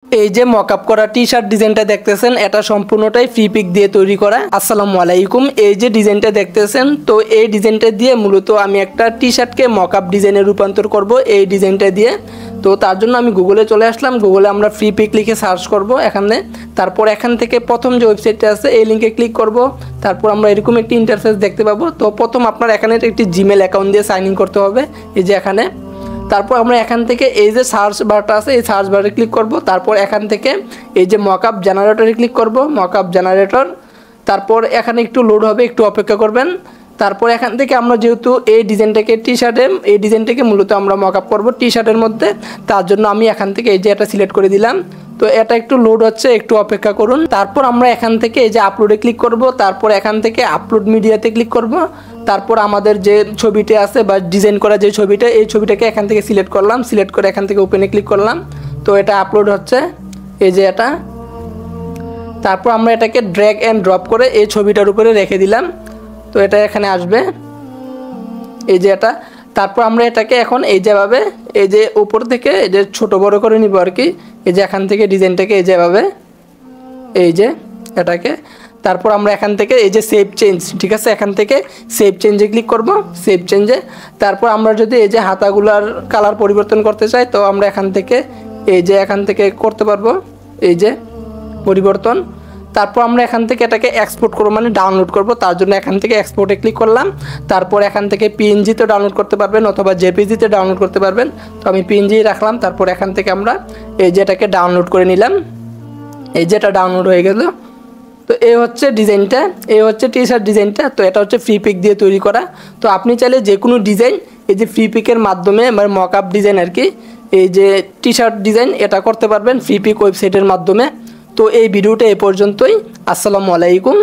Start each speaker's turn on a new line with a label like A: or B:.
A: এই যে মকআপ করা টি শার্ট ডিজাইনটা দেখতেছেন এটা সম্পূর্ণটাই ফ্রি পিক দিয়ে তৈরি করা। আসসালামু আলাইকুম। এই যে ডিজাইনটা দেখতেছেন, তো এই ডিজাইনটা দিয়ে মূলত আমি একটা টি শার্টকে মকআপ ডিজাইনে রূপান্তর করব এই ডিজাইনটা দিয়ে। তো তার জন্য আমি গুগলে চলে আসলাম। গুগলে আমরা ফ্রি পিক লিখে সার্চ করব এখানে। তারপর এখান থেকে প্রথম যে ওয়েবসাইটটা আছে এই লিঙ্কে ক্লিক করব। তারপর আমরা এরকম একটি ইন্টারফেস দেখতে পাবো। তো প্রথম আপনার এখানে একটি জিমেল অ্যাকাউন্ট দিয়ে সাইন ইন করতে হবে, এই যে এখানে। তারপর আমরা এখান থেকে এই যে সার্চ বারটা আছে এই সার্চ বারে ক্লিক করব। তারপর এখান থেকে এই যে মকআপ জেনারেটরে ক্লিক করব, মকআপ জেনারেটর। তারপর এখানে একটু লোড হবে, একটু অপেক্ষা করবেন। তারপর এখান থেকে আমরা যেহেতু এই ডিজাইনটাকে টি শার্টে এই ডিজাইনটাকে মূলত আমরা মকআপ করব টি শার্টের মধ্যে, তার জন্য আমি এখান থেকে এই যে এটা সিলেক্ট করে দিলাম। তো এটা একটু লোড হচ্ছে, একটু অপেক্ষা করুন। তারপর আমরা এখান থেকে এই যে আপলোডে ক্লিক করব। তারপর এখান থেকে আপলোড মিডিয়াতে ক্লিক করব। তারপর আমাদের যে ছবিটা আছে বা ডিজাইন করা যে ছবিটা, এই ছবিটাকে এখান থেকে সিলেক্ট করলাম। সিলেক্ট করে এখান থেকে ওপেনে ক্লিক করলাম। তো এটা আপলোড হচ্ছে, এই যে এটা। তারপর আমরা এটাকে ড্র্যাগ অ্যান্ড ড্রপ করে এই ছবিটার উপরে রেখে দিলাম। তো এটা এখানে আসবে, এই যে এটা। তারপর আমরা এটাকে এখন এই যেভাবে এই যে উপর থেকে এই যে ছোটো বড়ো করে নিব আর কি। এই যে এখান থেকে ডিজাইনটাকে এই যেভাবে এই যে এটাকে। তারপর আমরা এখান থেকে এই যে সেভ চেঞ্জ, ঠিক আছে, এখান থেকে সেভ চেঞ্জে ক্লিক করব, সেভ চেঞ্জে। তারপর আমরা যদি এই যে হাতাগুলার কালার পরিবর্তন করতে চাই তো আমরা এখান থেকে এই যে এখান থেকে করতে পারবো, এই যে পরিবর্তন। তারপর আমরা এখান থেকে এটাকে এক্সপোর্ট করব, মানে ডাউনলোড করব। তার জন্য এখান থেকে এক্সপোর্টে ক্লিক করলাম। তারপর এখান থেকে পিএনজিতে ডাউনলোড করতে পারবেন অথবা জেপিজিতে ডাউনলোড করতে পারবেন। তো আমি পিএনজি রাখলাম। তারপর এখান থেকে আমরা এই যে এটাকে ডাউনলোড করে নিলাম, এই যে এটা ডাউনলোড হয়ে গেল। তো এই হচ্ছে ডিজাইনটা, এই হচ্ছে টি শার্ট ডিজাইনটা। তো এটা হচ্ছে ফ্রি পিক দিয়ে তৈরি করা। তো আপনি চাইলে যে কোনো ডিজাইন এই যে ফ্রি পিকের মাধ্যমে মানে মকআপ ডিজাইন আর কি, এই যে টি শার্ট ডিজাইন এটা করতে পারবেন ফ্রি পিক ওয়েবসাইটের মাধ্যমে। তো এই ভিডিওটা এ পর্যন্তই। আসসালামু আলাইকুম।